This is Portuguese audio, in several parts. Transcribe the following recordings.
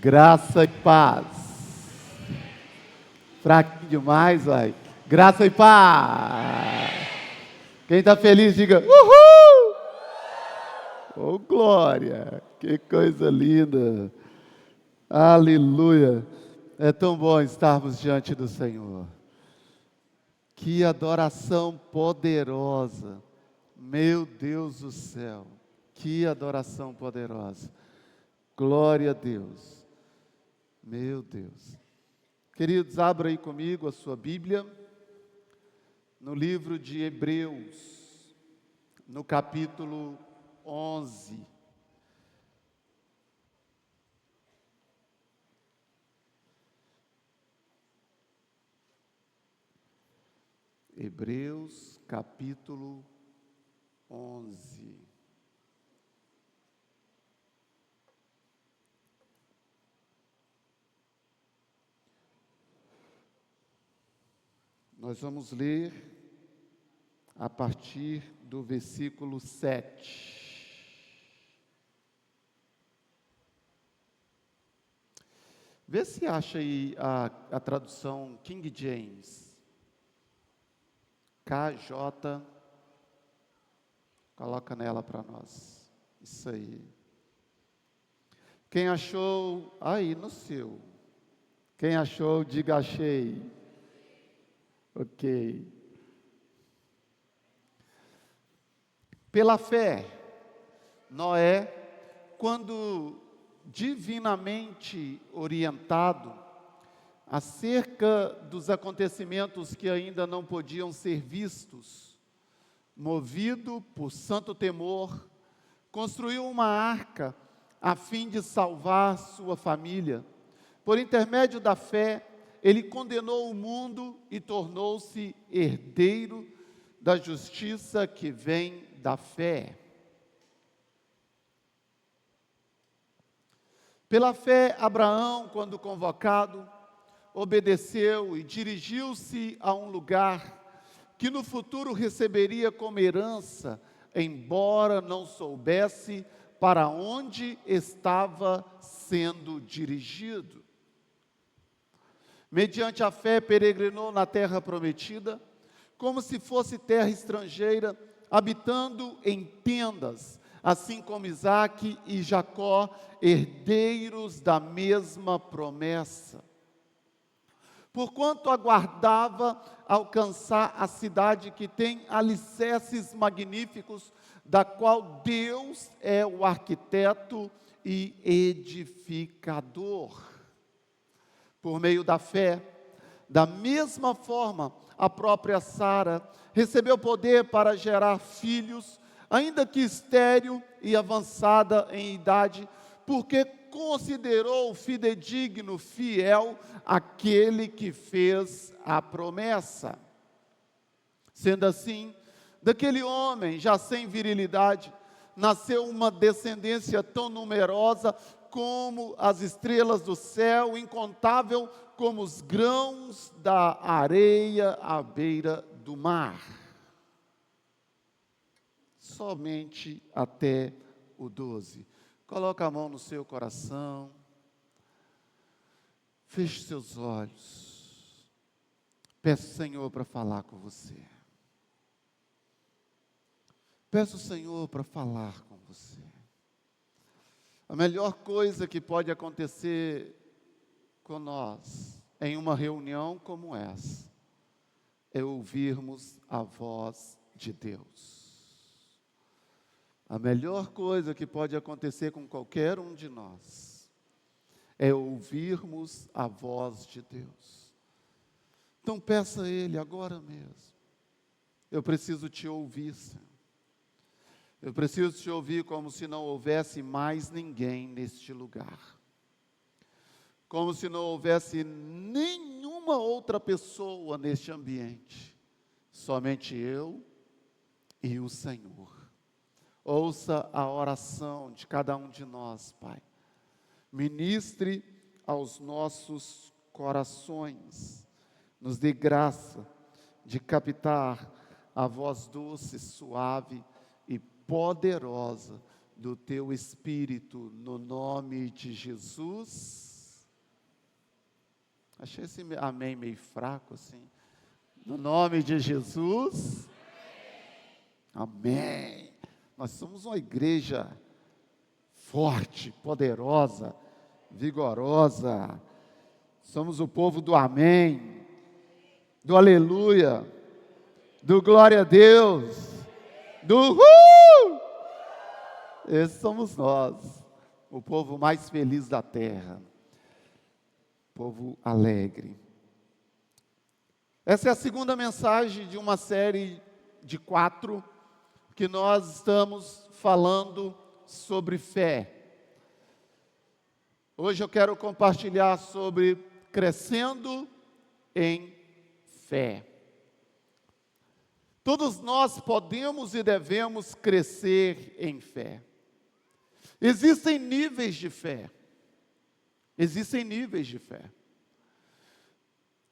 Graça e paz. Fraquinho demais, vai. Graça e paz. Quem está feliz, diga uhul! Oh, glória! Que coisa linda! Aleluia! É tão bom estarmos diante do Senhor. Que adoração poderosa! Meu Deus do céu! Que adoração poderosa! Glória a Deus! Meu Deus! Queridos, abra aí comigo a sua Bíblia, no livro de Hebreus, no capítulo 11. Hebreus, capítulo 11. Nós vamos ler a partir do versículo 7. Vê se acha aí a tradução King James. KJ, coloca nela para nós. Isso aí. Quem achou, aí no seu. Quem achou, diga achei. Ok. Pela fé, Noé, quando divinamente orientado acerca dos acontecimentos que ainda não podiam ser vistos, movido por santo temor, construiu uma arca a fim de salvar sua família. Por intermédio da fé, ele condenou o mundo e tornou-se herdeiro da justiça que vem da fé. Pela fé, Abraão, quando convocado, obedeceu e dirigiu-se a um lugar que no futuro receberia como herança, embora não soubesse para onde estava sendo dirigido. Mediante a fé, peregrinou na terra prometida, como se fosse terra estrangeira, habitando em tendas, assim como Isaque e Jacó, herdeiros da mesma promessa. Porquanto aguardava alcançar a cidade que tem alicerces magníficos, da qual Deus é o arquiteto e edificador. Por meio da fé, da mesma forma, a própria Sara recebeu poder para gerar filhos, ainda que estéril e avançada em idade, porque considerou fidedigno, fiel, aquele que fez a promessa. Sendo assim, daquele homem, já sem virilidade, nasceu uma descendência tão numerosa como as estrelas do céu, incontável como os grãos da areia à beira do mar. Somente até o 12. Coloca a mão no seu coração. Feche seus olhos. Peço ao Senhor para falar com você. Peço ao Senhor para falar com você. A melhor coisa que pode acontecer com nós em uma reunião como essa é ouvirmos a voz de Deus. A melhor coisa que pode acontecer com qualquer um de nós é ouvirmos a voz de Deus. Então peça a Ele agora mesmo. Eu preciso te ouvir, Senhor. Eu preciso te ouvir como se não houvesse mais ninguém neste lugar. Como se não houvesse nenhuma outra pessoa neste ambiente. Somente eu e o Senhor. Ouça a oração de cada um de nós, Pai. Ministre aos nossos corações. Nos dê graça de captar a voz doce, suave e poderosa do Teu Espírito, no nome de Jesus. Achei esse amém meio fraco assim. No nome de Jesus. Amém. Nós somos uma igreja forte, poderosa, vigorosa. Somos o povo do amém, do aleluia, do glória a Deus, do Esses somos nós, o povo mais feliz da terra, povo alegre. Essa é a segunda mensagem de uma série de 4 que nós estamos falando sobre fé. Hoje eu quero compartilhar sobre crescendo em fé. Todos nós podemos e devemos crescer em fé. Existem níveis de fé. Existem níveis de fé.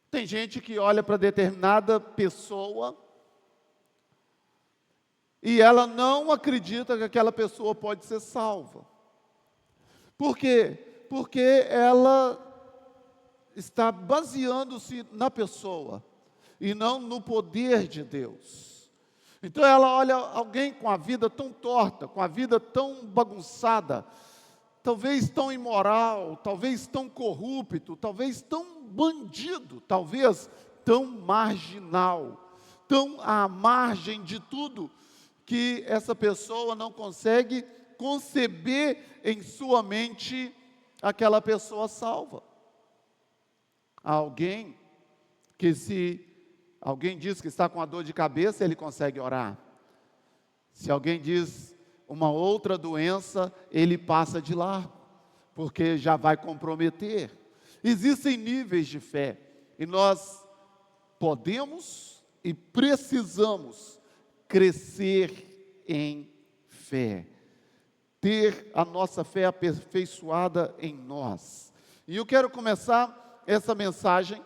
Tem gente que olha para determinada pessoa e ela não acredita que aquela pessoa pode ser salva. Por quê? Porque ela está baseando-se na pessoa e não no poder de Deus. Então ela olha alguém com a vida tão torta, com a vida tão bagunçada, talvez tão imoral, talvez tão corrupto, talvez tão bandido, talvez tão marginal, tão à margem de tudo, que essa pessoa não consegue conceber em sua mente aquela pessoa salva. Há alguém que se alguém diz que está com a dor de cabeça, ele consegue orar. Se alguém diz uma outra doença, ele passa de lá, porque já vai comprometer. Existem níveis de fé, e nós podemos e precisamos crescer em fé, ter a nossa fé aperfeiçoada em nós. E eu quero começar essa mensagem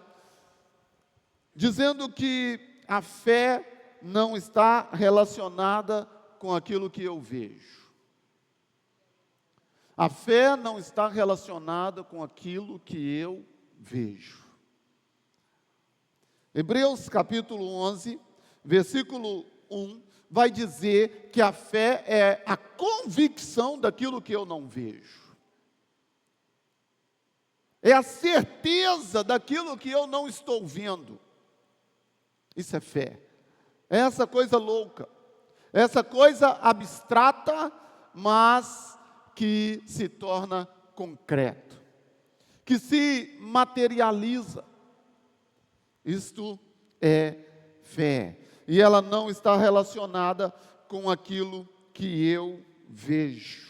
dizendo que a fé não está relacionada com aquilo que eu vejo. A fé não está relacionada com aquilo que eu vejo. Hebreus capítulo 11, versículo 1, vai dizer que a fé é a convicção daquilo que eu não vejo. É a certeza daquilo que eu não estou vendo. Isso é fé. É essa coisa louca, essa coisa abstrata, mas que se torna concreto, que se materializa. Isto é fé. E ela não está relacionada com aquilo que eu vejo.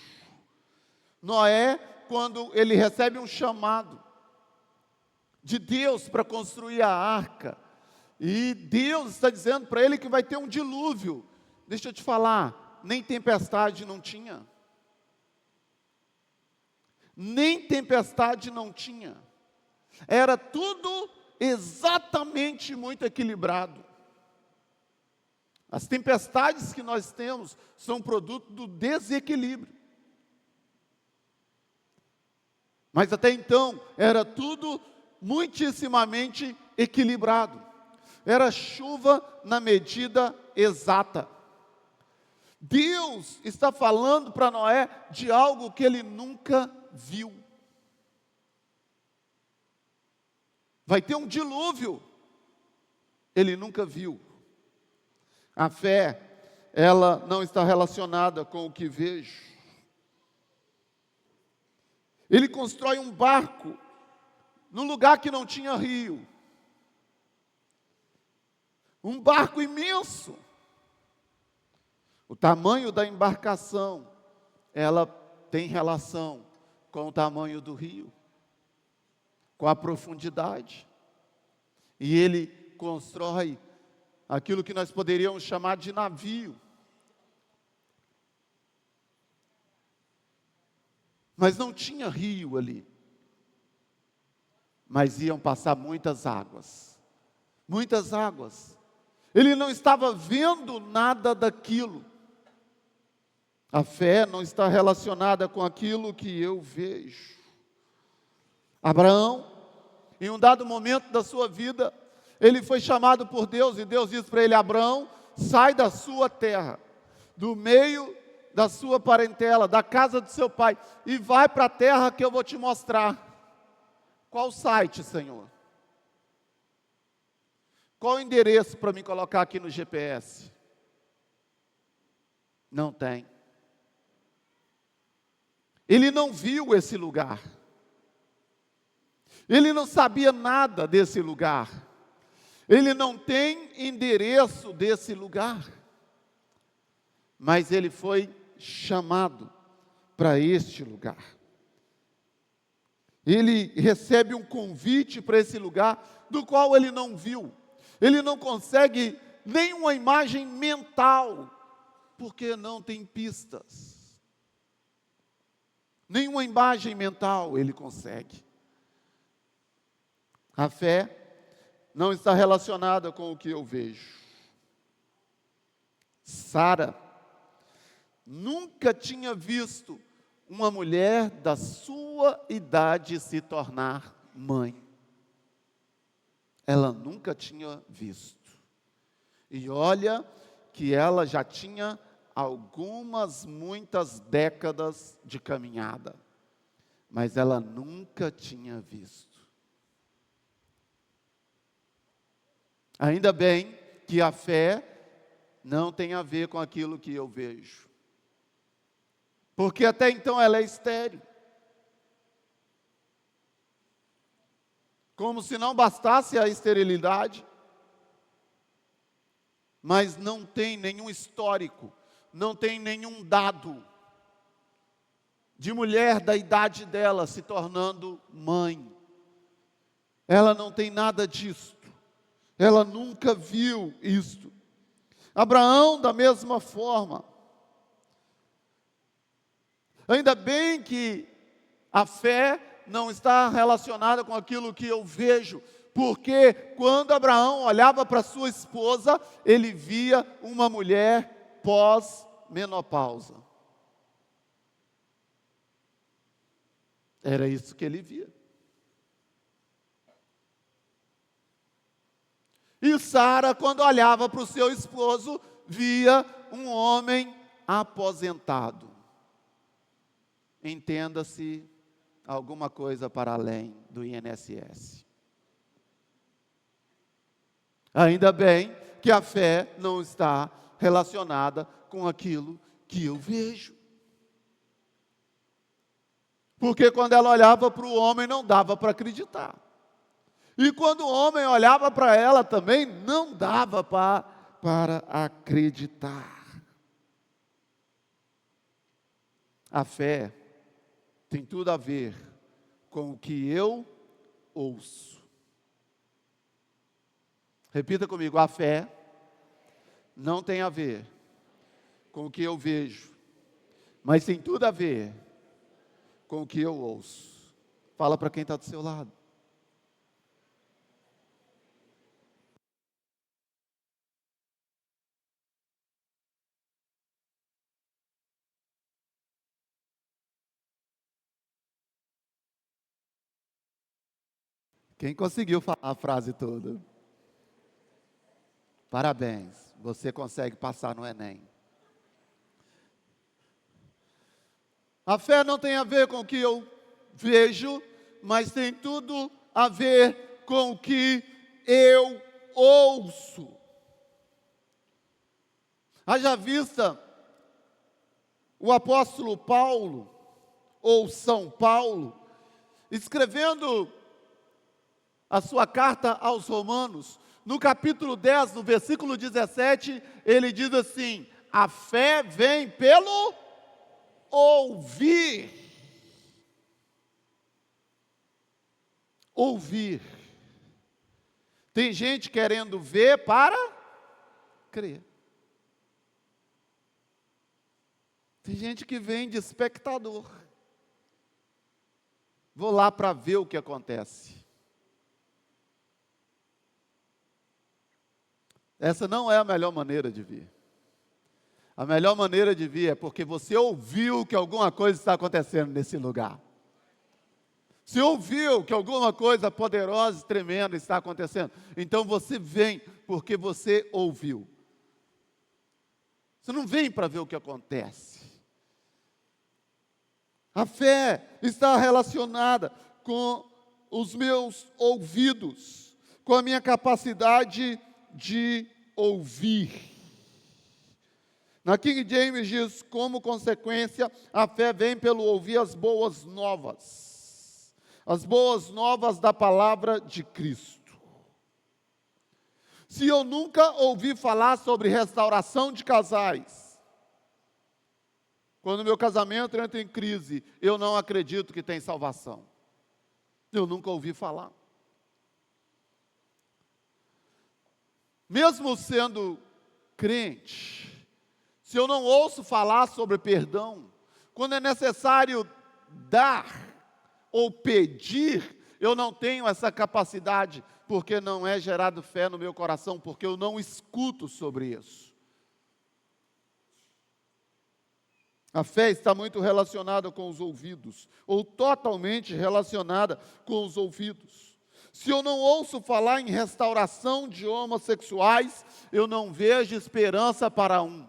Noé, quando ele recebe um chamado de Deus para construir a arca, e Deus está dizendo para ele que vai ter um dilúvio. Deixa eu te falar, nem tempestade não tinha. Nem tempestade não tinha. Era tudo exatamente muito equilibrado. As tempestades que nós temos são produto do desequilíbrio. Mas até então, era tudo muitíssimamente equilibrado. Era chuva na medida exata. Deus está falando para Noé de algo que ele nunca viu. Vai ter um dilúvio. Ele nunca viu. A fé, ela não está relacionada com o que vejo. Ele constrói um barco num lugar que não tinha rio. Um barco imenso. O tamanho da embarcação, ela tem relação com o tamanho do rio, com a profundidade. E ele constrói aquilo que nós poderíamos chamar de navio. Mas não tinha rio ali. Mas iam passar muitas águas. Muitas águas. Ele não estava vendo nada daquilo. A fé não está relacionada com aquilo que eu vejo. Abraão, Em um dado momento da sua vida, ele foi chamado por Deus, e Deus disse para ele: Abraão, sai da sua terra, do meio da sua parentela, da casa do seu pai, e vai para a terra que eu vou te mostrar. Qual site, Senhor? Qual o endereço para me colocar aqui no GPS? Não tem. Ele não viu esse lugar. Ele não sabia nada desse lugar. Ele não tem endereço desse lugar. Mas ele foi chamado para este lugar. Ele recebe um convite para esse lugar, do qual ele não viu. Ele não consegue nenhuma imagem mental, porque não tem pistas. Nenhuma imagem mental ele consegue. A fé não está relacionada com o que eu vejo. Sara nunca tinha visto uma mulher da sua idade se tornar mãe. Ela nunca tinha visto. E olha que ela já tinha muitas décadas de caminhada, mas ela nunca tinha visto. Ainda bem que a fé não tem a ver com aquilo que eu vejo, porque até então ela é estéril. Como se não bastasse a esterilidade, mas não tem nenhum histórico, não tem nenhum dado de mulher da idade dela se tornando mãe. Ela não tem nada disso. Ela nunca viu isto. Abraão, da mesma forma. Ainda bem que a fé não está relacionada com aquilo que eu vejo, porque quando Abraão olhava para sua esposa, ele via uma mulher pós-menopausa. Era isso que ele via. E Sara, quando olhava para o seu esposo, via um homem aposentado. Entenda-se, alguma coisa para além do INSS. Ainda bem que a fé não está relacionada com aquilo que eu vejo. Porque quando ela olhava para o homem, não dava para acreditar. E quando o homem olhava para ela também, não dava para acreditar. A fé tem tudo a ver com o que eu ouço. Repita comigo: a fé não tem a ver com o que eu vejo, mas tem tudo a ver com o que eu ouço. Fala para quem está do seu lado. Quem conseguiu falar a frase toda? Parabéns, você consegue passar no Enem. A fé não tem a ver com o que eu vejo, mas tem tudo a ver com o que eu ouço. Haja vista o apóstolo Paulo, ou São Paulo, escrevendo a sua carta aos Romanos, no capítulo 10, no versículo 17, ele diz assim: a fé vem pelo ouvir. Ouvir. Tem gente querendo ver para crer. Tem gente que vem de espectador. Vou lá para ver o que acontece. Essa não é a melhor maneira de vir. A melhor maneira de vir é porque você ouviu que alguma coisa está acontecendo nesse lugar. Se ouviu que alguma coisa poderosa e tremenda está acontecendo, então você vem porque você ouviu. Você não vem para ver o que acontece. A fé está relacionada com os meus ouvidos, com a minha capacidade de ouvir. Na King James diz, como consequência, a fé vem pelo ouvir as boas novas. As boas novas da palavra de Cristo. Se eu nunca ouvi falar sobre restauração de casais, quando meu casamento entra em crise, eu não acredito que tem salvação. Eu nunca ouvi falar. Mesmo sendo crente, se eu não ouço falar sobre perdão, quando é necessário dar ou pedir, eu não tenho essa capacidade, porque não é gerado fé no meu coração, porque eu não escuto sobre isso. A fé está muito relacionada com os ouvidos, ou totalmente relacionada com os ouvidos. Se eu não ouço falar em restauração de homossexuais, eu não vejo esperança para um.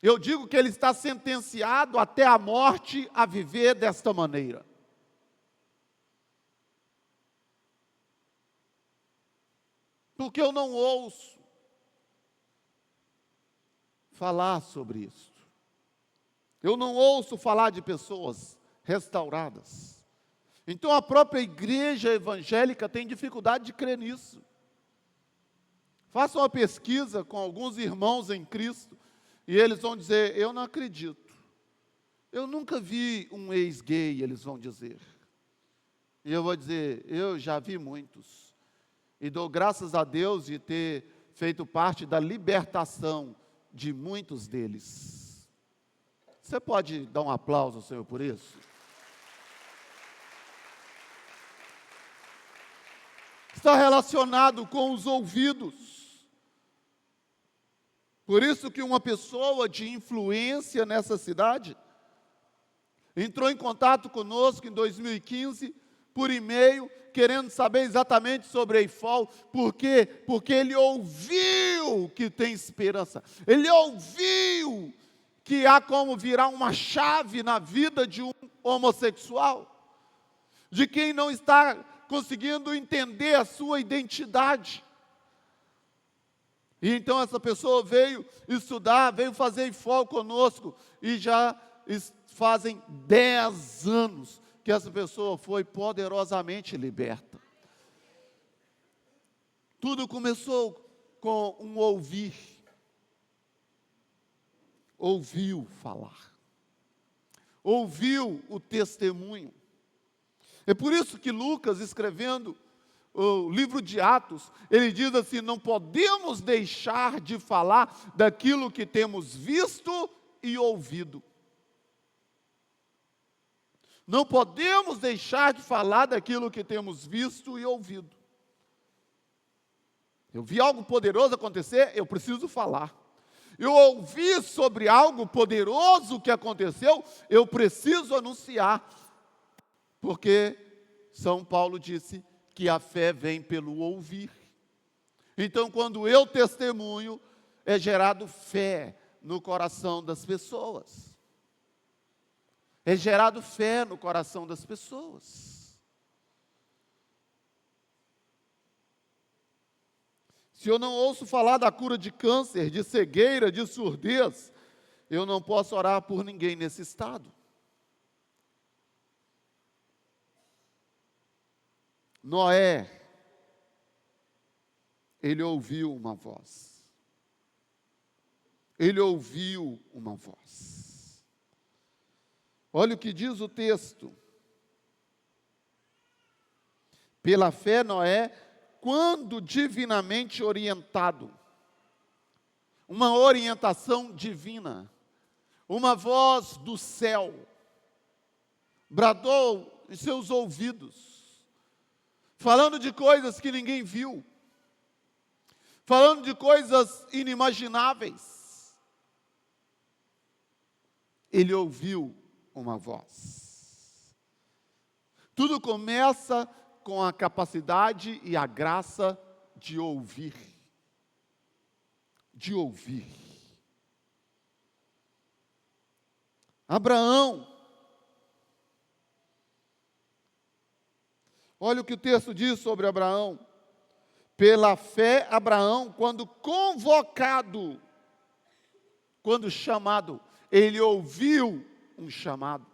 Eu digo que ele está sentenciado até a morte a viver desta maneira. Porque eu não ouço falar sobre isso. Eu não ouço falar de pessoas restauradas. Então a própria igreja evangélica tem dificuldade de crer nisso. Faça uma pesquisa com alguns irmãos em Cristo, e eles vão dizer, eu não acredito. Eu nunca vi um ex-gay, eles vão dizer. E eu vou dizer, eu já vi muitos. E dou graças a Deus de ter feito parte da libertação de muitos deles. Você pode dar um aplauso ao Senhor por isso? Está relacionado com os ouvidos. Por isso que uma pessoa de influência nessa cidade entrou em contato conosco em 2015, por e-mail, querendo saber exatamente sobre a EIFOL. Por quê? Porque ele ouviu que tem esperança. Ele ouviu que há como virar uma chave na vida de um homossexual, de quem não está conseguindo entender a sua identidade. E então essa pessoa veio estudar, veio fazer EIFOL conosco, e já fazem 10 anos que essa pessoa foi poderosamente liberta. Tudo começou com um ouvir. Ouviu falar. Ouviu o testemunho. É por isso que Lucas, escrevendo o livro de Atos, ele diz assim, não podemos deixar de falar daquilo que temos visto e ouvido. Não podemos deixar de falar daquilo que temos visto e ouvido. Eu vi algo poderoso acontecer, eu preciso falar. Eu ouvi sobre algo poderoso que aconteceu, eu preciso anunciar. Porque São Paulo disse que a fé vem pelo ouvir. Então, quando eu testemunho, é gerado fé no coração das pessoas. É gerado fé no coração das pessoas. Se eu não ouço falar da cura de câncer, de cegueira, de surdez, eu não posso orar por ninguém nesse estado. Noé, ele ouviu uma voz. Ele ouviu uma voz. Olha o que diz o texto. Pela fé, Noé, quando divinamente orientado, uma orientação divina, uma voz do céu, bradou em seus ouvidos, falando de coisas que ninguém viu, falando de coisas inimagináveis. Ele ouviu uma voz. Tudo começa com a capacidade e a graça de ouvir. De ouvir. Abraão, olha o que o texto diz sobre Abraão. Pela fé, Abraão, quando convocado, quando chamado, ele ouviu um chamado.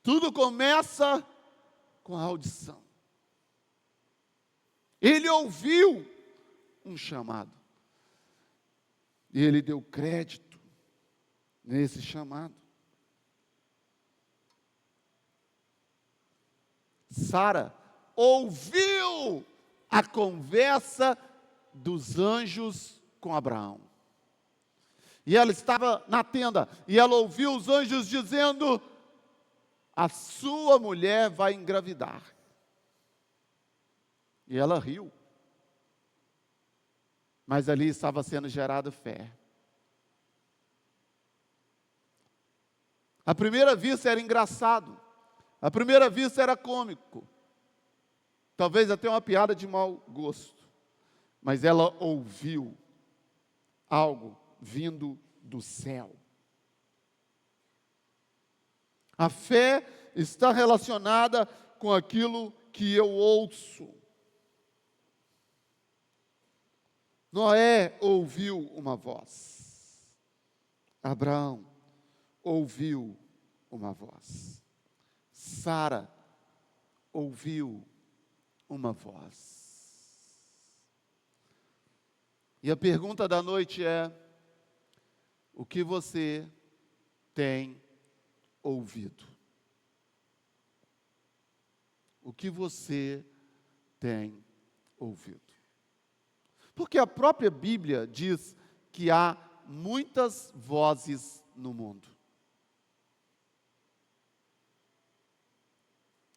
Tudo começa com a audição. Ele ouviu um chamado. E ele deu crédito nesse chamado. Sara ouviu a conversa dos anjos com Abraão. E ela estava na tenda, e ela ouviu os anjos dizendo: a sua mulher vai engravidar. E ela riu. Mas ali estava sendo gerada fé. À primeira vista era engraçado. À primeira vista era cômico. Talvez até uma piada de mau gosto. Mas ela ouviu algo vindo do céu. A fé está relacionada com aquilo que eu ouço. Noé ouviu uma voz. Abraão ouviu uma voz. Sara ouviu uma voz. E a pergunta da noite é: o que você tem ouvido? O que você tem ouvido? Porque a própria Bíblia diz que há muitas vozes no mundo.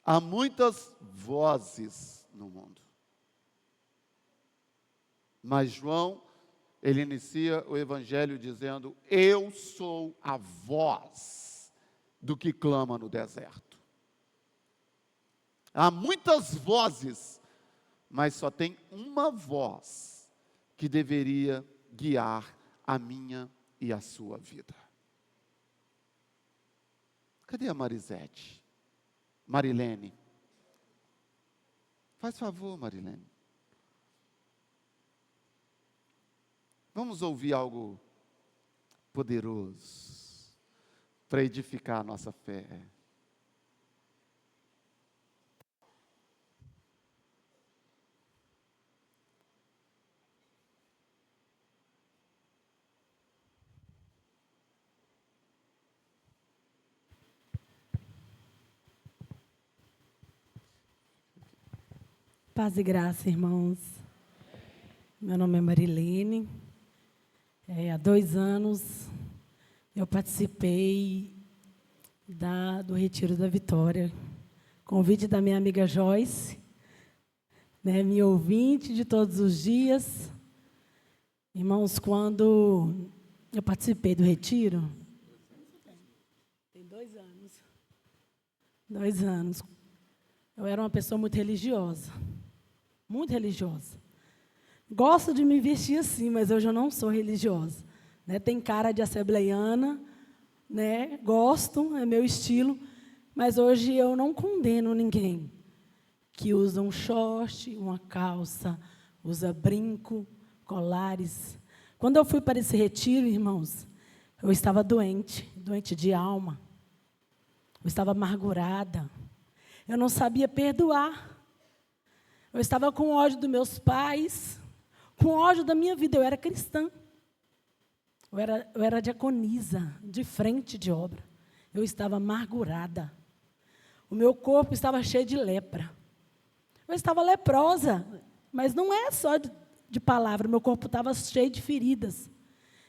Há muitas vozes no mundo. Mas João, ele inicia o Evangelho dizendo: eu sou a voz do que clama no deserto. Há muitas vozes, mas só tem uma voz que deveria guiar a minha e a sua vida. Cadê a Marisete? Marilene. Faz favor, Marilene. Vamos ouvir algo poderoso para edificar a nossa fé. Paz e graça, irmãos. Meu nome é Marilene. Há 2 anos eu participei do Retiro da Vitória. Convite da minha amiga Joyce, minha ouvinte de todos os dias. Irmãos, quando eu participei do Retiro, tem 2 anos. 2 anos. Eu era uma pessoa muito religiosa. Muito religiosa. Gosto de me vestir assim, mas hoje eu não sou religiosa. Tem cara de assembleiana, gosto, é meu estilo, mas hoje eu não condeno ninguém que usa um short, uma calça, usa brinco, colares. Quando eu fui para esse retiro, irmãos, eu estava doente de alma. Eu estava amargurada. Eu não sabia perdoar. Eu estava com ódio dos meus pais, com ódio da minha vida. Eu era cristã. Eu era diaconisa, de frente de obra. Eu estava amargurada. O meu corpo estava cheio de lepra. Eu estava leprosa, mas não é só de palavra. Meu corpo estava cheio de feridas.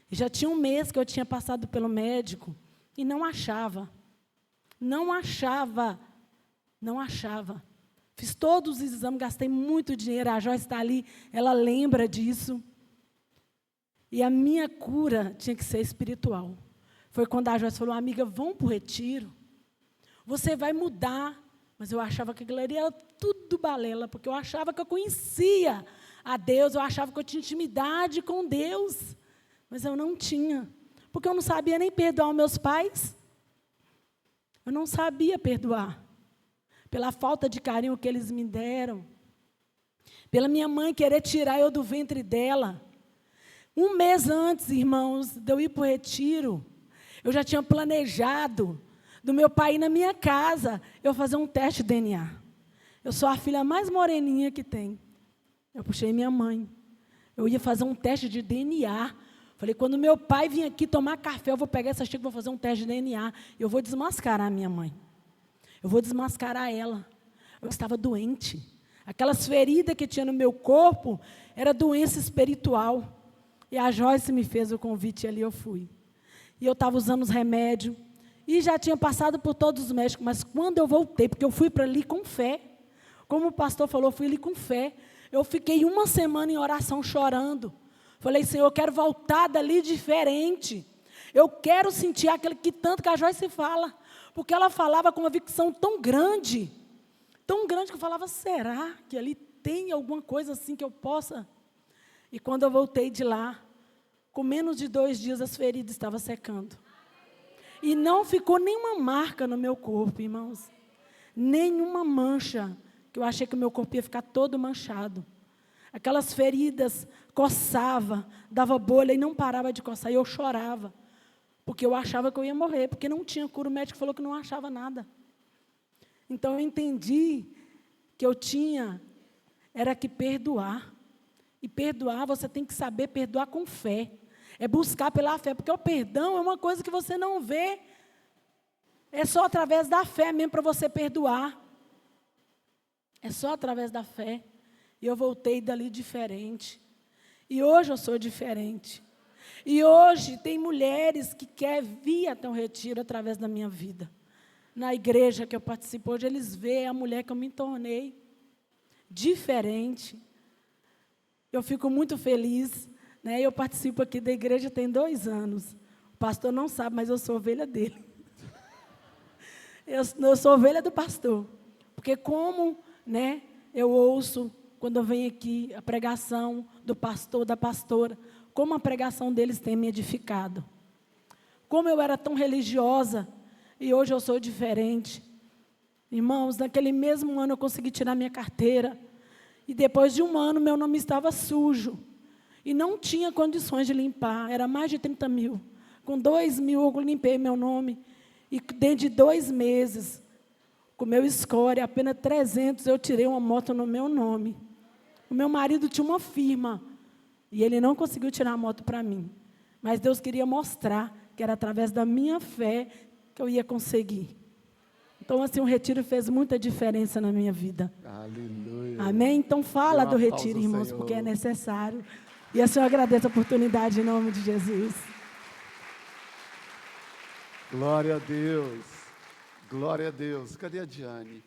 E já tinha 1 mês que eu tinha passado pelo médico e não achava. Não achava. Não achava. Fiz todos os exames, gastei muito dinheiro. A Joyce está ali, ela lembra disso. E a minha cura tinha que ser espiritual. Foi quando a Joyce falou: amiga, vamos para o retiro. Você vai mudar. Mas eu achava que aquilo ali era tudo balela, porque eu achava que eu conhecia a Deus, eu achava que eu tinha intimidade com Deus. Mas eu não tinha, porque eu não sabia nem perdoar os meus pais. Eu não sabia perdoar, pela falta de carinho que eles me deram, pela minha mãe querer tirar eu do ventre dela. Um mês antes, irmãos, de eu ir para o retiro, eu já tinha planejado do meu pai ir na minha casa, eu fazer um teste de DNA. Eu sou a filha mais moreninha que tem. Eu puxei minha mãe. Eu ia fazer um teste de DNA. Falei, quando meu pai vir aqui tomar café, eu vou pegar essa xícara e vou fazer um teste de DNA. Eu vou desmascarar a minha mãe. Eu vou desmascarar ela. Eu estava doente. Aquelas feridas que tinha no meu corpo, era doença espiritual. E a Joyce me fez o convite e ali eu fui. E eu estava usando os remédios. E já tinha passado por todos os médicos, mas quando eu voltei, porque eu fui para ali com fé, como o pastor falou, eu fui ali com fé. Eu fiquei uma semana em oração chorando. Falei, Senhor, eu quero voltar dali diferente. Eu quero sentir aquele que tanto que a Joyce fala. Porque ela falava com uma convicção tão grande que eu falava, será que ali tem alguma coisa assim que eu possa? E quando eu voltei de lá, com menos de 2 dias as feridas estavam secando. E não ficou nenhuma marca no meu corpo, irmãos. Nenhuma mancha, que eu achei que o meu corpo ia ficar todo manchado. Aquelas feridas coçava, dava bolha e não parava de coçar. E eu chorava, porque eu achava que eu ia morrer, porque não tinha cura. O médico falou que não achava nada. Então eu entendi que eu tinha, era que perdoar. E perdoar, você tem que saber perdoar com fé. É buscar pela fé, porque o perdão é uma coisa que você não vê. É só através da fé mesmo para você perdoar. É só através da fé. E eu voltei dali diferente. E hoje eu sou diferente. E hoje tem mulheres que querem vir até um retiro através da minha vida. Na igreja que eu participo hoje, eles veem a mulher que eu me tornei. Diferente. Eu fico muito feliz. Eu participo aqui da igreja tem 2 anos. O pastor não sabe, mas eu sou ovelha dele. Eu sou ovelha do pastor. Porque como eu ouço, quando eu venho aqui, a pregação do pastor, da pastora, como a pregação deles tem me edificado. Como eu era tão religiosa, e hoje eu sou diferente. Irmãos, naquele mesmo ano eu consegui tirar minha carteira. E depois de 1 ano, meu nome estava sujo. E não tinha condições de limpar, era mais de 30 mil. Com 2 mil eu limpei meu nome. E dentro de 2 meses, com meu score, apenas 300, eu tirei uma moto no meu nome. O meu marido tinha uma firma, e ele não conseguiu tirar a moto para mim. Mas Deus queria mostrar que era através da minha fé que eu ia conseguir. Então, assim, o retiro fez muita diferença na minha vida. Aleluia. Amém? Então, fala do retiro, irmãos, Senhor, porque é necessário. E a senhora agradece a oportunidade em nome de Jesus. Glória a Deus. Glória a Deus. Cadê a Diane?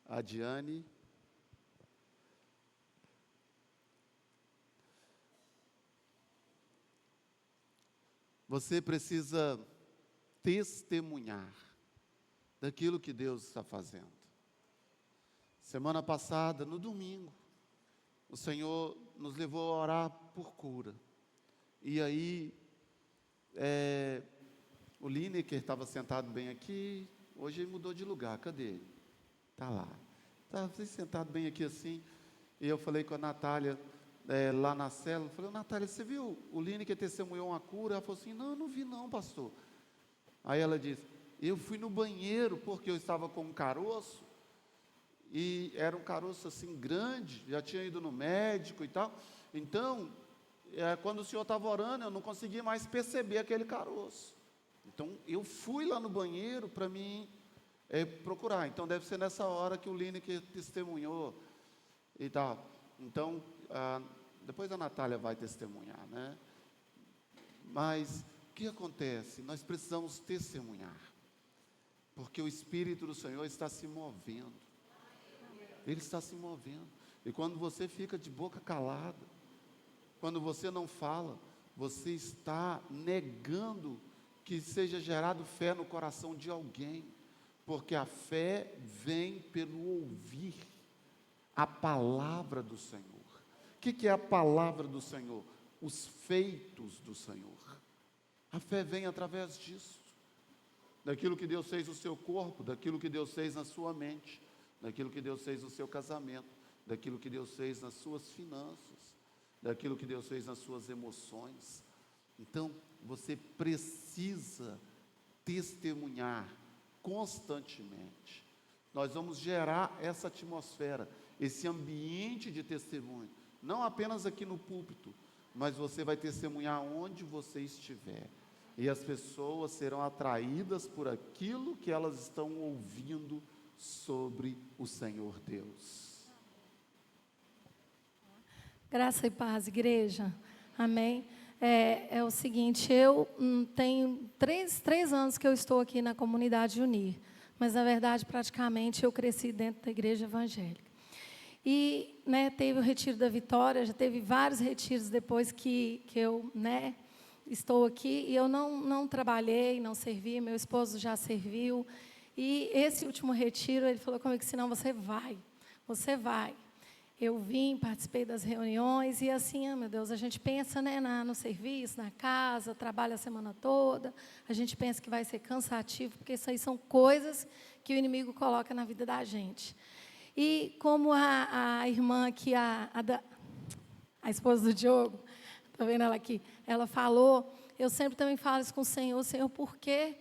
A Diane. Você precisa testemunhar daquilo que Deus está fazendo. Semana passada, no domingo, o Senhor nos levou a orar por cura. E aí, o Lineker estava sentado bem aqui, hoje ele mudou de lugar, cadê ele? Está lá. Estava sentado bem aqui assim, e eu falei com a Natália, lá na célula, falei, Natália, você viu o Lineker testemunhou uma cura? Ela falou assim, não vi não, pastor. Aí ela disse, eu fui no banheiro, porque eu estava com um caroço, e era um caroço assim grande, já tinha ido no médico e tal, então, quando o senhor estava orando, eu não conseguia mais perceber aquele caroço. Então, eu fui lá no banheiro para mim procurar. Então, deve ser nessa hora que o Lineker testemunhou e tal. Então, depois a Natália vai testemunhar, né? Mas, o que acontece? Nós precisamos testemunhar. Porque o Espírito do Senhor está se movendo. Ele está se movendo. E quando você fica de boca calada, quando você não fala, você está negando que seja gerado fé no coração de alguém, porque a fé vem pelo ouvir a palavra do Senhor. O que é a palavra do Senhor? Os feitos do Senhor. A fé vem através disso, daquilo que Deus fez no seu corpo, daquilo que Deus fez na sua mente, daquilo que Deus fez no seu casamento, daquilo que Deus fez nas suas finanças, daquilo que Deus fez nas suas emoções. Então, você precisa testemunhar constantemente. Nós vamos gerar essa atmosfera, esse ambiente de testemunho, não apenas aqui no púlpito, mas você vai testemunhar onde você estiver. E as pessoas serão atraídas por aquilo que elas estão ouvindo sobre o Senhor Deus. Graça e paz, igreja. Amém. É o seguinte, eu tenho três anos que eu estou aqui na comunidade Unir, mas na verdade praticamente eu cresci dentro da igreja evangélica. E teve o Retiro da Vitória, já teve vários retiros depois que eu estou aqui, e eu não trabalhei, não servi, meu esposo já serviu. E esse último retiro, ele falou comigo, senão você vai. Eu vim, participei das reuniões, e assim, meu Deus, a gente pensa no serviço, na casa, trabalha a semana toda, a gente pensa que vai ser cansativo, porque isso aí são coisas que o inimigo coloca na vida da gente. E como a irmã aqui, a esposa do Diogo, está vendo ela aqui, ela falou, eu sempre também falo isso com o Senhor, por que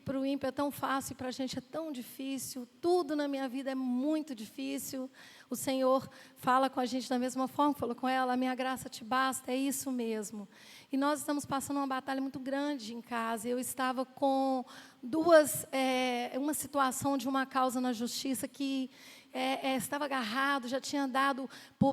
para o ímpio é tão fácil e para a gente é tão difícil? Tudo na minha vida é muito difícil. O Senhor fala com a gente da mesma forma, falou com ela, a minha graça te basta, é isso mesmo. E nós estamos passando uma batalha muito grande em casa. Eu estava com uma situação de uma causa na justiça que estava agarrado, já tinha dado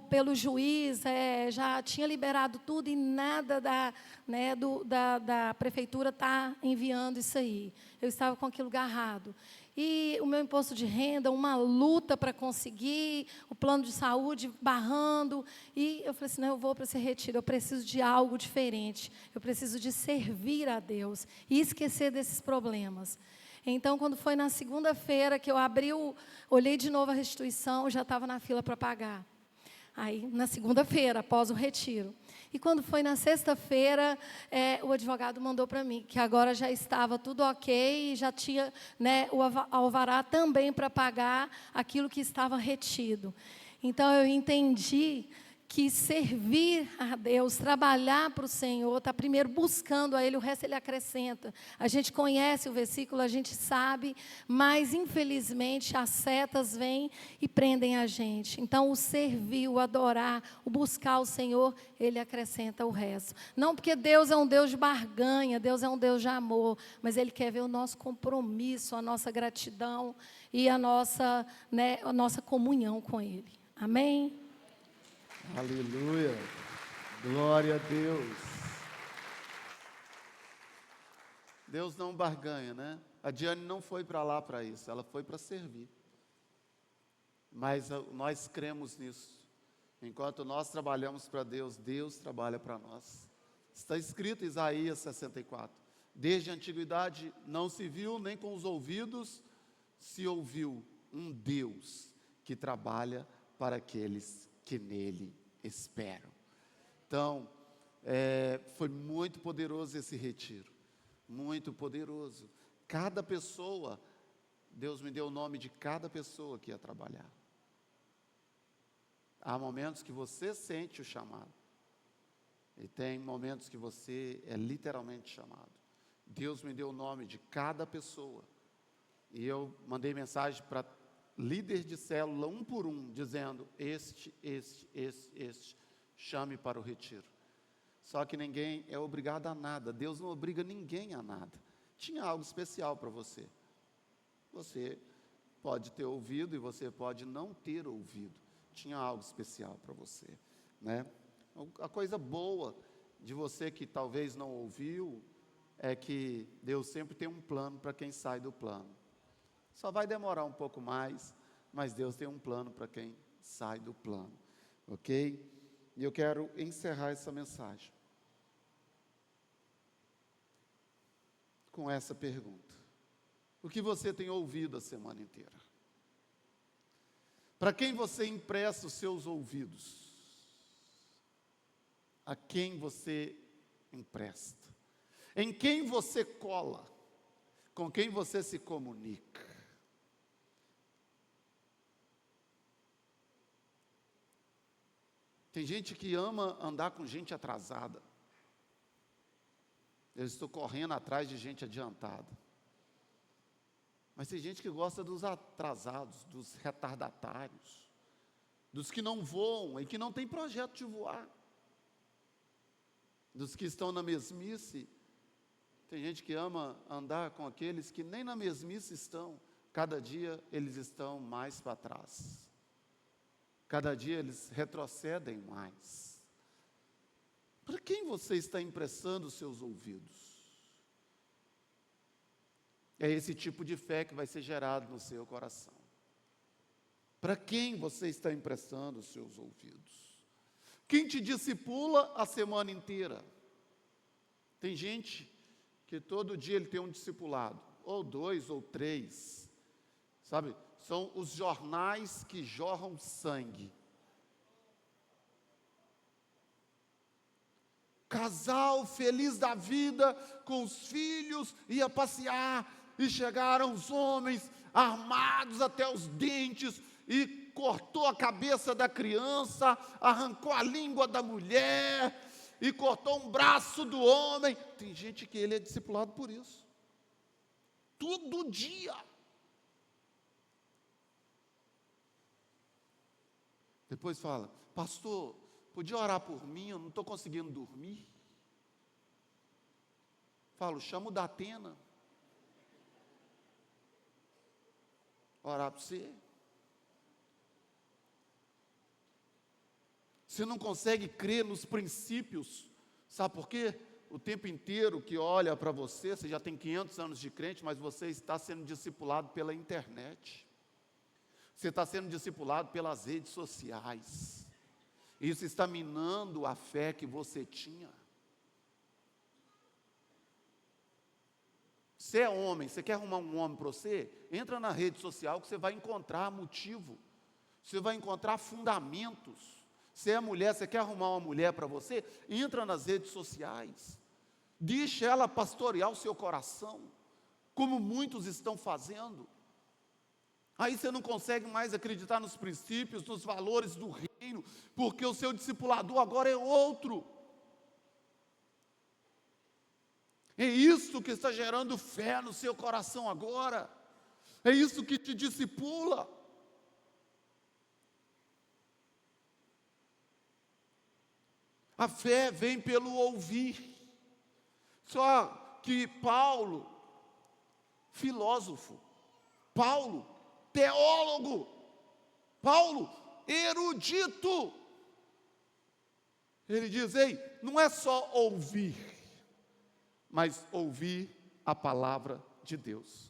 pelo juiz, já tinha liberado tudo e nada da prefeitura está enviando isso aí. Eu estava com aquilo agarrado. E o meu imposto de renda, uma luta para conseguir, o plano de saúde barrando. E eu falei assim, não, eu vou para esse retiro, eu preciso de algo diferente. Eu preciso de servir a Deus e esquecer desses problemas. Então, quando foi na segunda-feira que eu olhei de novo a restituição, já estava na fila para pagar. Aí, na segunda-feira, após o retiro. E quando foi na sexta-feira, o advogado mandou para mim que agora já estava tudo ok, e já tinha o alvará também para pagar aquilo que estava retido. Então, eu entendi que servir a Deus, trabalhar para o Senhor, está primeiro buscando a Ele, o resto Ele acrescenta. A gente conhece o versículo, a gente sabe, mas infelizmente as setas vêm e prendem a gente. Então o servir, o adorar, o buscar o Senhor, Ele acrescenta o resto. Não porque Deus é um Deus de barganha, Deus é um Deus de amor, mas Ele quer ver o nosso compromisso, a nossa gratidão e a nossa comunhão com Ele. Amém? Aleluia, glória a Deus. Deus não barganha, né? A Diane não foi para lá para isso, ela foi para servir. Mas nós cremos nisso. Enquanto nós trabalhamos para Deus, Deus trabalha para nós. Está escrito em Isaías 64. Desde a antiguidade não se viu, nem com os ouvidos se ouviu um Deus que trabalha para aqueles que nele esperam. Então, foi muito poderoso esse retiro, muito poderoso. Cada pessoa, Deus me deu o nome de cada pessoa que ia trabalhar. Há momentos que você sente o chamado, e tem momentos que você é literalmente chamado. Deus me deu o nome de cada pessoa, e eu mandei mensagem para líder de célula, um por um, dizendo, este, chame para o retiro. Só que ninguém é obrigado a nada, Deus não obriga ninguém a nada. Tinha algo especial para você. Você pode ter ouvido e você pode não ter ouvido. Tinha algo especial para você, né? A coisa boa de você que talvez não ouviu, é que Deus sempre tem um plano para quem sai do plano. Só vai demorar um pouco mais, mas Deus tem um plano para quem sai do plano, ok? E eu quero encerrar essa mensagem com essa pergunta: o que você tem ouvido a semana inteira? Para quem você empresta os seus ouvidos? A quem você empresta? Em quem você cola? Com quem você se comunica? Tem gente que ama andar com gente atrasada. Eu estou correndo atrás de gente adiantada. Mas tem gente que gosta dos atrasados, dos retardatários, dos que não voam e que não têm projeto de voar, dos que estão na mesmice. Tem gente que ama andar com aqueles que nem na mesmice estão. Cada dia eles estão mais para trás. Cada dia eles retrocedem mais. Para quem você está emprestando os seus ouvidos? É esse tipo de fé que vai ser gerado no seu coração. Para quem você está emprestando os seus ouvidos? Quem te discipula a semana inteira? Tem gente que todo dia ele tem um discipulado, ou 2 ou 3, sabe? São os jornais que jorram sangue. Casal feliz da vida, com os filhos, ia passear, e chegaram os homens armados até os dentes, e cortou a cabeça da criança, arrancou a língua da mulher, e cortou um braço do homem. Tem gente que ele é discipulado por isso. Todo dia. Depois fala: pastor, podia orar por mim? Eu não estou conseguindo dormir. Falo: chama o da Atena. Orar para você. Você não consegue crer nos princípios, sabe por quê? O tempo inteiro que olha para você, você já tem 500 anos de crente, mas você está sendo discipulado pela internet. Você está sendo discipulado pelas redes sociais. Isso está minando a fé que você tinha. Você é homem, você quer arrumar um homem para você? Entra na rede social que você vai encontrar motivo. Você vai encontrar fundamentos. Você é mulher, você quer arrumar uma mulher para você? Entra nas redes sociais. Deixa ela pastorear o seu coração, como muitos estão fazendo. Aí você não consegue mais acreditar nos princípios, nos valores do reino, porque o seu discipulador agora é outro. É isso que está gerando fé no seu coração agora. É isso que te discipula. A fé vem pelo ouvir. Só que Paulo, filósofo, Paulo, teólogo, Paulo, erudito, ele diz: ei, não é só ouvir, mas ouvir a palavra de Deus.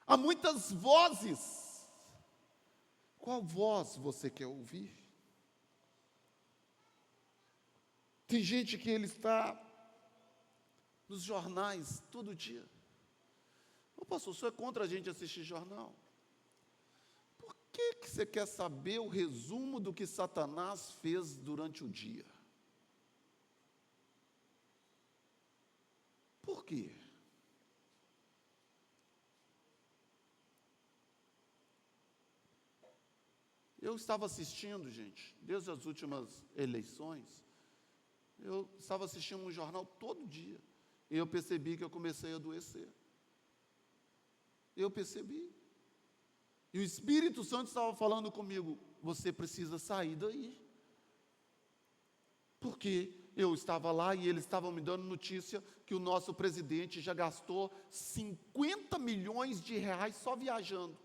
Há muitas vozes. Qual voz você quer ouvir? Tem gente que ele está nos jornais todo dia. Ô pastor, o senhor é contra a gente assistir jornal? Por que você quer saber o resumo do que Satanás fez durante o dia? Por quê? Eu estava assistindo, gente, desde as últimas eleições, eu estava assistindo um jornal todo dia, e eu percebi que eu comecei a adoecer. Eu percebi. E o Espírito Santo estava falando comigo: você precisa sair daí. Porque eu estava lá e eles estavam me dando notícia que o nosso presidente já gastou 50 milhões de reais só viajando.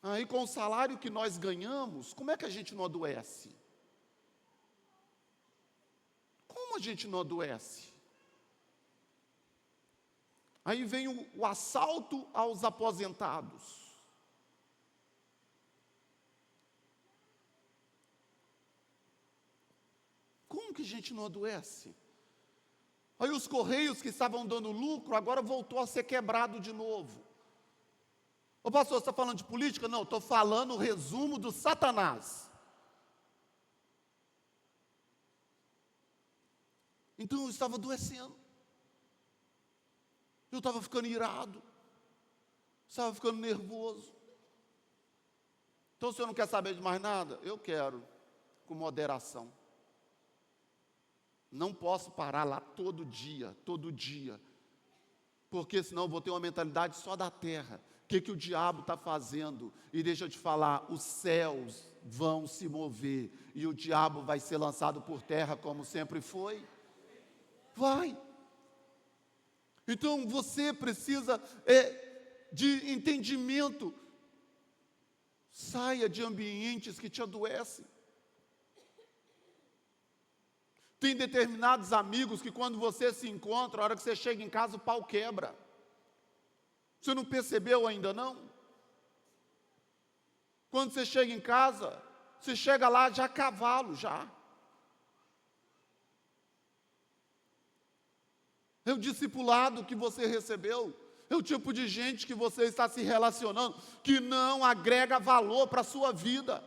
Aí com o salário que nós ganhamos, como é que a gente não adoece? Como a gente não adoece? Aí vem o assalto aos aposentados. Como que a gente não adoece? Aí os correios que estavam dando lucro, agora voltou a ser quebrado de novo. Ô pastor, você está falando de política? Não, estou falando o resumo do Satanás. Então eu estava adoecendo. Eu estava ficando irado. Estava ficando nervoso. Então o senhor não quer saber de mais nada? Eu quero, com moderação. Não posso parar lá todo dia, porque senão eu vou ter uma mentalidade só da terra. O que o diabo está fazendo? E deixa eu te falar, os céus vão se mover, e o diabo vai ser lançado por terra como sempre foi. Vai. Então você precisa de entendimento. Saia de ambientes que te adoecem. Tem determinados amigos que quando você se encontra, a hora que você chega em casa, o pau quebra. Você não percebeu ainda não? Quando você chega em casa, você chega lá já cavalo, já. É o discipulado que você recebeu. É o tipo de gente que você está se relacionando, que não agrega valor para a sua vida.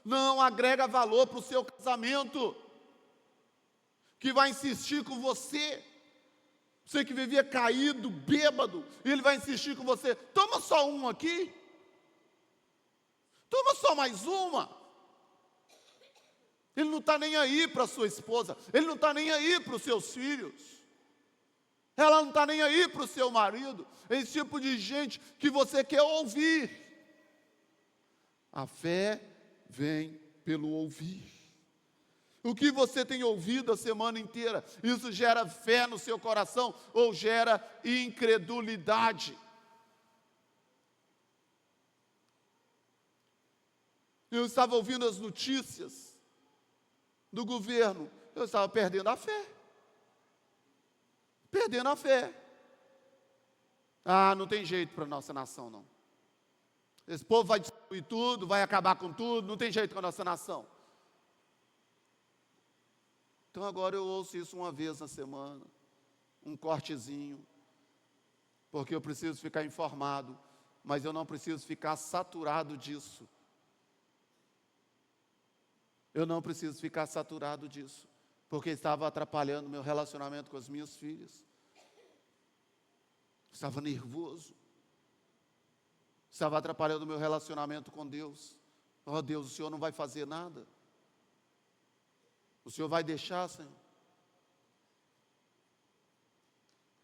Não agrega valor para o seu casamento. Que vai insistir com você. Você que vivia caído, bêbado, ele vai insistir com você. Toma só um aqui. Toma só mais uma. Ele não está nem aí para a sua esposa. Ele não está nem aí para os seus filhos. Ela não está nem aí para o seu marido. É esse tipo de gente que você quer ouvir. A fé vem pelo ouvir. O que você tem ouvido a semana inteira, isso gera fé no seu coração ou gera incredulidade? Eu estava ouvindo as notícias do governo, eu estava perdendo a fé. Perdendo a fé. Ah, não tem jeito para a nossa nação, não. Esse povo vai destruir tudo, vai acabar com tudo, não tem jeito com a nossa nação. Então agora eu ouço isso uma vez na semana, um cortezinho, porque eu preciso ficar informado, mas eu não preciso ficar saturado disso. Eu não preciso ficar saturado disso, porque estava atrapalhando meu relacionamento com as minhas filhas. Estava nervoso. Estava atrapalhando meu relacionamento com Deus. Oh Deus, o Senhor não vai fazer nada? O Senhor vai deixar, Senhor?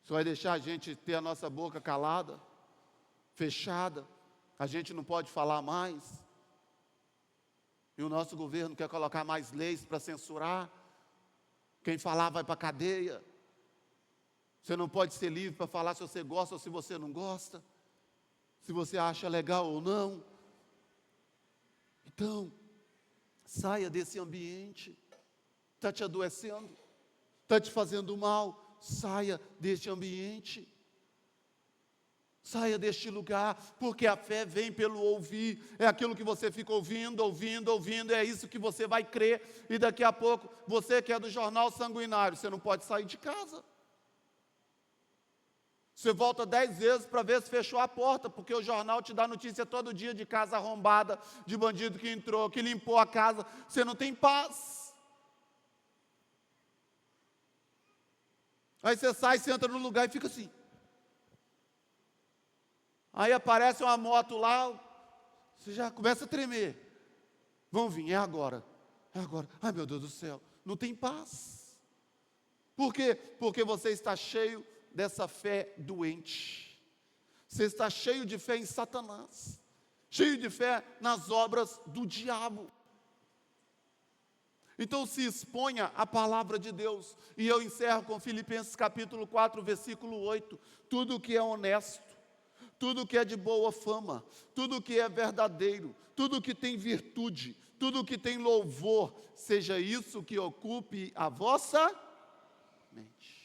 O Senhor vai deixar a gente ter a nossa boca calada, fechada? A gente não pode falar mais? E o nosso governo quer colocar mais leis para censurar? Quem falar vai para a cadeia. Você não pode ser livre para falar se você gosta ou se você não gosta. Se você acha legal ou não. Então, saia desse ambiente. Está te adoecendo. Está te fazendo mal. Saia deste ambiente. Saia deste lugar, porque a fé vem pelo ouvir. É aquilo que você fica ouvindo, é isso que você vai crer. E daqui a pouco, você que é do jornal sanguinário, você não pode sair de casa. Você volta 10 vezes para ver se fechou a porta, porque o jornal te dá notícia todo dia de casa arrombada, de bandido que entrou, que limpou a casa. Você não tem paz. Aí você sai, você entra no lugar e fica assim. Aí aparece uma moto lá, você já começa a tremer. Vão vir, é agora. Ai meu Deus do céu, não tem paz. Por quê? Porque você está cheio dessa fé doente. Você está cheio de fé em Satanás. Cheio de fé nas obras do diabo. Então se exponha à palavra de Deus. E eu encerro com Filipenses capítulo 4, versículo 8. Tudo que é honesto, tudo que é de boa fama, tudo que é verdadeiro, tudo que tem virtude, tudo que tem louvor, seja isso que ocupe a vossa mente.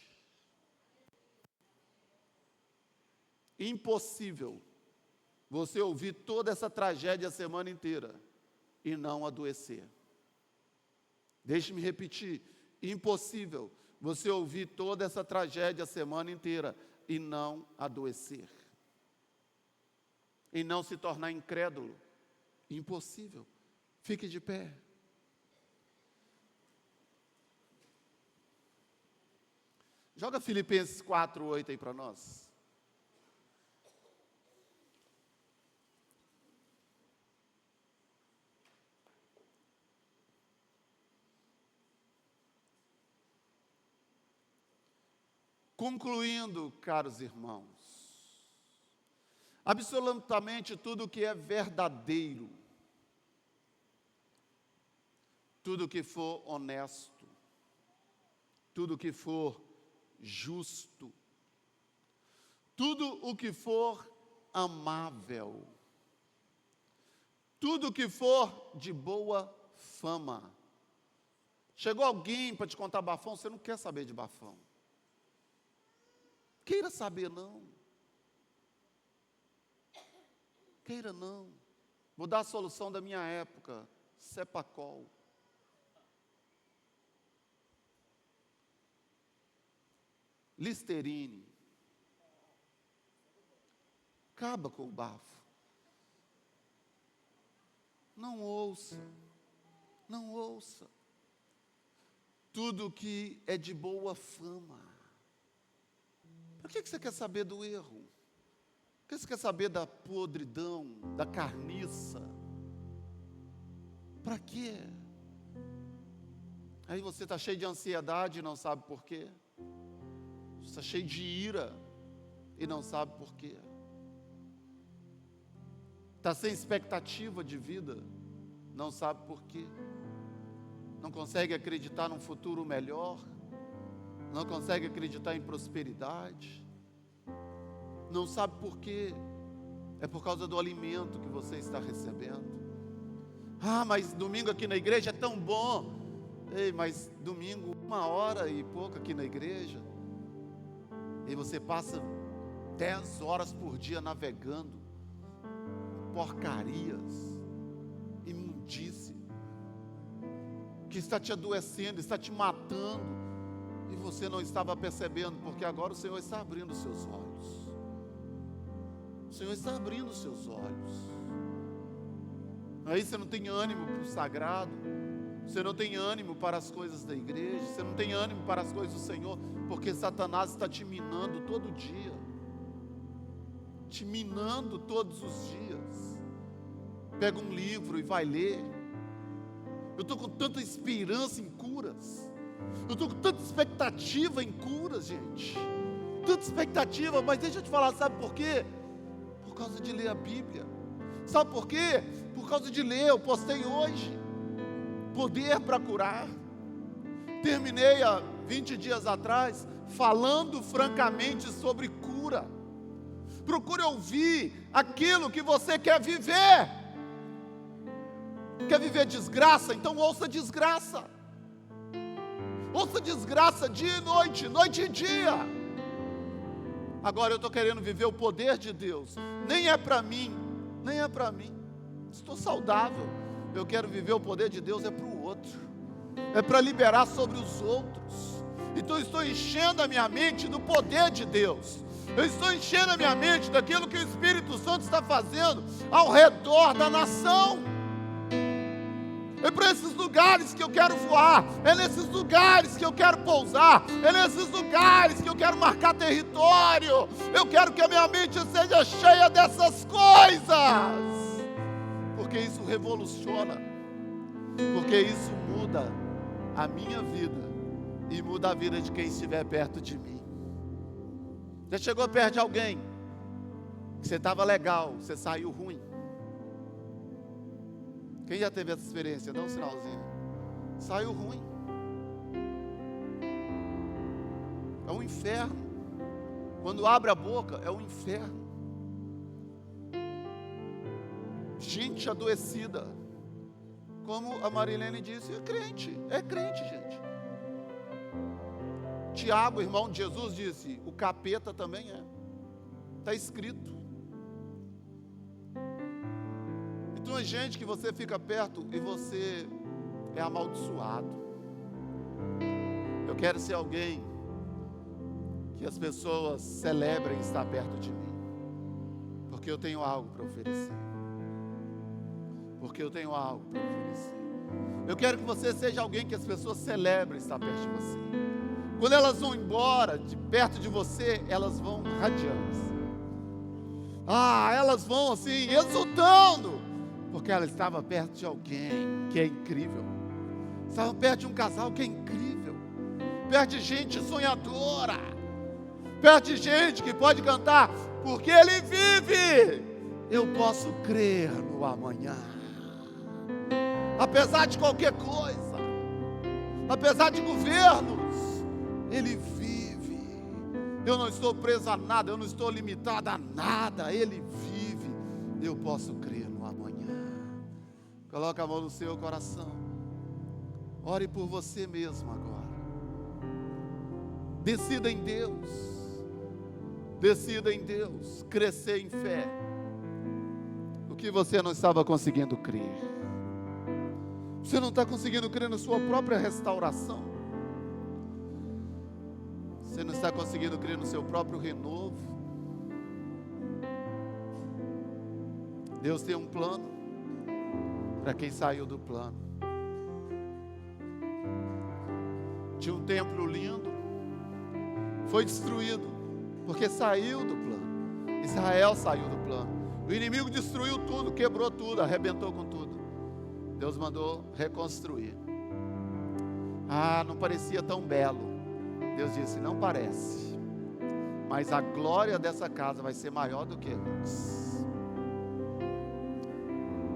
Impossível você ouvir toda essa tragédia a semana inteira e não adoecer. Deixe-me repetir, impossível você ouvir toda essa tragédia a semana inteira e não adoecer. E não se tornar incrédulo. Impossível. Fique de pé. Joga Filipenses 4:8 aí para nós. Concluindo, caros irmãos, absolutamente tudo que é verdadeiro, tudo que for honesto, tudo que for justo, tudo o que for amável, tudo que for de boa fama. Chegou alguém para te contar bafão, você não quer saber de bafão. Queira saber não. Queira não. Vou dar a solução da minha época, Cepacol. Listerine. Acaba com o bafo. Não ouça. Não ouça. Tudo que é de boa fama. Por que você quer saber do erro? Por que você quer saber da podridão, da carniça? Para quê? Aí você está cheio de ansiedade e não sabe por quê. Você está cheio de ira e não sabe por quê. Está sem expectativa de vida, não sabe por quê. Não consegue acreditar num futuro melhor. Não consegue acreditar em prosperidade. Não sabe por quê. É por causa do alimento que você está recebendo. Ah, mas domingo aqui na igreja é tão bom. Ei, mas domingo 1h e pouco aqui na igreja. E você passa 10 horas por dia navegando. Porcarias. Imundície. Que está te adoecendo, está te matando. E você não estava percebendo, porque agora o Senhor está abrindo os seus olhos. O Senhor está abrindo os seus olhos. Aí você não tem ânimo para o sagrado, você não tem ânimo para as coisas da igreja, você não tem ânimo para as coisas do Senhor, porque Satanás está te minando todo dia. Te minando todos os dias. Pega um livro e vai ler. Eu estou com tanta esperança em curas. Eu estou com tanta expectativa em curas, gente. Tanta expectativa, mas deixa eu te falar, sabe por quê? Por causa de ler a Bíblia. Sabe por quê? Por causa de ler, eu postei hoje. Poder para curar. Terminei há 20 dias atrás, falando francamente sobre cura. Procure ouvir aquilo que você quer viver. Quer viver desgraça? Então ouça desgraça. Ouça desgraça dia e noite, noite e dia. Agora eu estou querendo viver o poder de Deus. Nem é para mim, nem é para mim. Estou saudável. Eu quero viver o poder de Deus, é para o outro. É para liberar sobre os outros. Então eu estou enchendo a minha mente do poder de Deus. Eu estou enchendo a minha mente daquilo que o Espírito Santo está fazendo ao redor da nação. É para esses lugares que eu quero voar, é nesses lugares que eu quero pousar, é nesses lugares que eu quero marcar território. Eu quero que a minha mente seja cheia dessas coisas, porque isso revoluciona, porque isso muda a minha vida e muda a vida de quem estiver perto de mim. Já chegou perto de alguém que você estava legal, você saiu ruim? Quem já teve essa experiência? Dá um sinalzinho. Saiu ruim. É um inferno. Quando abre a boca, é um inferno. Gente adoecida. Como a Marilene disse, é crente, gente. Tiago, irmão de Jesus, disse, o capeta também é. Está escrito. Então é gente que você fica perto e você é amaldiçoado. Eu Eu quero ser alguém que as pessoas celebrem estar perto de mim, porque eu tenho algo para oferecer. Porque eu tenho algo para oferecer. Eu quero que você seja alguém que as pessoas celebrem estar perto de você. Quando elas vão embora de perto de você, elas vão radiantes. Elas vão assim, exultando, porque ela estava perto de alguém que é incrível. Estava perto de um casal que é incrível. Perto de gente sonhadora. Perto de gente que pode cantar, porque ele vive. Eu posso crer no amanhã. Apesar de qualquer coisa, apesar de governos, ele vive. Eu não estou preso a nada, eu não estou limitado a nada. Ele vive. Eu posso crer no amanhã. Coloque a mão no seu coração. Ore por você mesmo agora. Decida em Deus. Decida em Deus. Crescer em fé. O que você não estava conseguindo crer. Você não está conseguindo crer na sua própria restauração. Você não está conseguindo crer no seu próprio renovo. Deus tem um plano para quem saiu do plano. Tinha um templo lindo, foi destruído, porque saiu do plano. Israel saiu do plano. O inimigo destruiu tudo, quebrou tudo, arrebentou com tudo. Deus mandou reconstruir. Não parecia tão belo. Deus disse, não parece, mas a glória dessa casa vai ser maior do que antes.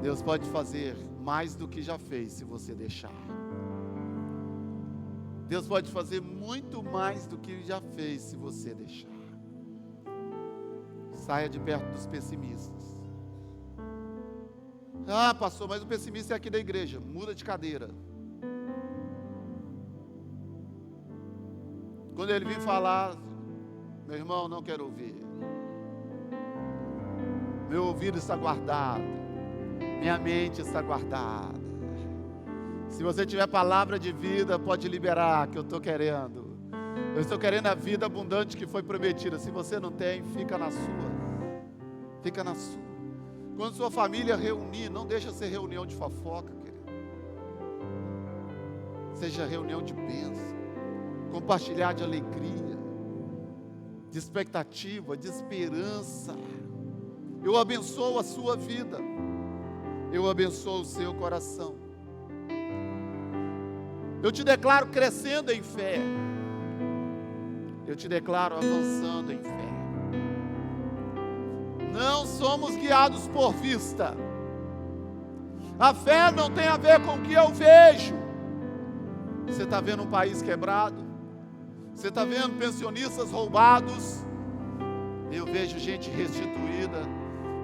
Deus pode fazer mais do que já fez, se você deixar. Deus pode fazer muito mais do que já fez, se você deixar. Saia de perto dos pessimistas. Pastor, mas o pessimista é aqui da igreja. Muda de cadeira. Quando ele vir falar, meu irmão, não quero ouvir. Meu ouvido está guardado. Minha mente está guardada. Se você tiver palavra de vida, pode liberar, que eu estou querendo. Eu estou querendo a vida abundante que foi prometida. Se você não tem, fica na sua. Fica na sua. Quando sua família reunir, não deixa ser reunião de fofoca, querido. Seja reunião de bênção. Compartilhar de alegria, de expectativa, de esperança. Eu abençoo a sua vida. Eu abençoo o seu coração. Eu te declaro crescendo em fé. Eu te declaro avançando em fé. Não somos guiados por vista. A fé não tem a ver com o que eu vejo. Você está vendo um país quebrado? Você está vendo pensionistas roubados? Eu vejo gente restituída.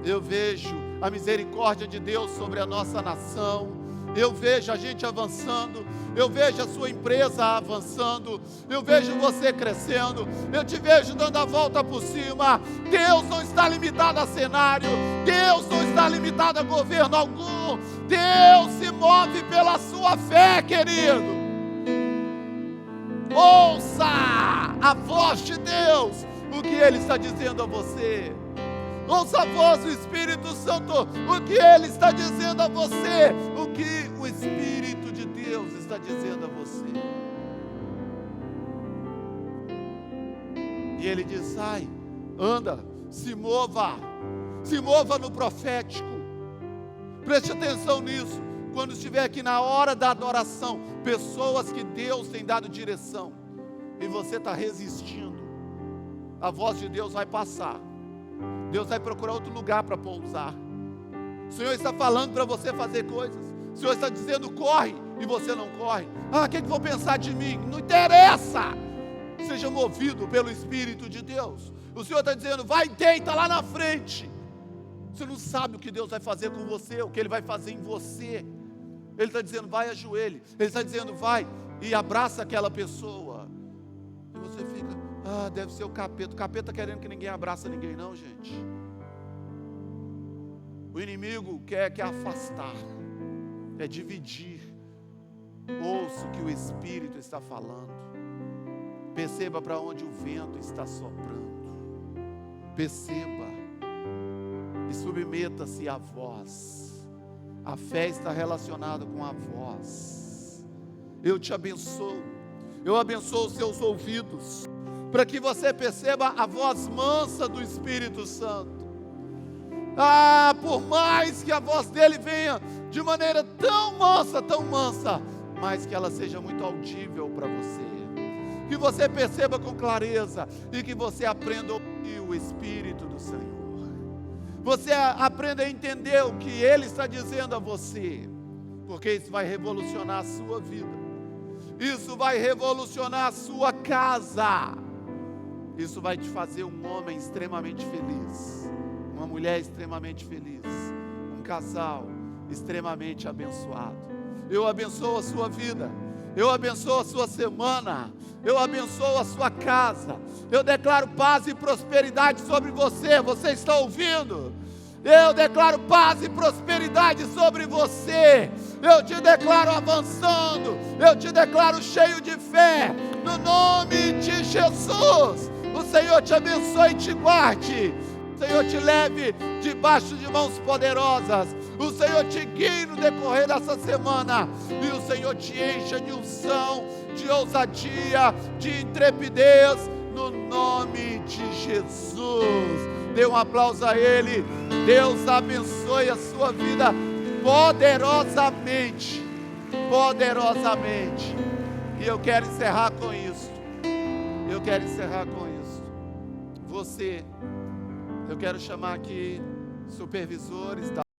Eu vejo a misericórdia de Deus sobre a nossa nação. Eu vejo a gente avançando. Eu vejo a sua empresa avançando. Eu vejo você crescendo. Eu te vejo dando a volta por cima. Deus não está limitado a cenário. Deus não está limitado a governo algum. Deus se move pela sua fé, querido. Ouça a voz de Deus, o que Ele está dizendo a você. Ouça a voz do Espírito Santo, o que Ele está dizendo a você, o que o Espírito de Deus está dizendo a você. E Ele diz, sai, anda, se mova no profético. Preste atenção nisso. Quando estiver aqui na hora da adoração, pessoas que Deus tem dado direção, e você está resistindo, a voz de Deus vai passar. Deus vai procurar outro lugar para pousar. O Senhor está falando para você fazer coisas. O Senhor está dizendo, corre, e você não corre. O que vão pensar de mim? Não interessa. Seja movido pelo Espírito de Deus. O Senhor está dizendo, vai, deita lá na frente. Você não sabe o que Deus vai fazer com você, o que Ele vai fazer em você. Ele está dizendo, vai, ajoelhe. Ele está dizendo, vai e abraça aquela pessoa. E você fica, deve ser o capeta. O capeta querendo que ninguém abraça ninguém, não, gente. O inimigo quer afastar, é dividir. Ouça o que o Espírito está falando. Perceba para onde o vento está soprando. Perceba e submeta-se à voz. A fé está relacionada com a voz. Eu te abençoo. Eu abençoo os seus ouvidos, para que você perceba a voz mansa do Espírito Santo. Por mais que a voz dele venha de maneira tão mansa, mas que ela seja muito audível para você. Que você perceba com clareza e que você aprenda a ouvir o Espírito do Senhor. Você aprenda a entender o que Ele está dizendo a você, porque isso vai revolucionar a sua vida. Isso vai revolucionar a sua casa. Isso vai te fazer um homem extremamente feliz, uma mulher extremamente feliz, um casal extremamente abençoado. Eu abençoo a sua vida, eu abençoo a sua semana, eu abençoo a sua casa, eu declaro paz e prosperidade sobre você. Você está ouvindo? Eu declaro paz e prosperidade sobre você. Eu te declaro avançando, eu te declaro cheio de fé, no nome de Jesus. O Senhor te abençoe e te guarde. O Senhor te leve debaixo de mãos poderosas. O Senhor te guie no decorrer dessa semana. E o Senhor te encha de unção, de ousadia, de intrepidez, no nome de Jesus. Dê um aplauso a Ele. Deus abençoe a sua vida poderosamente. Poderosamente. E eu quero encerrar com isso. Você, eu quero chamar aqui supervisores da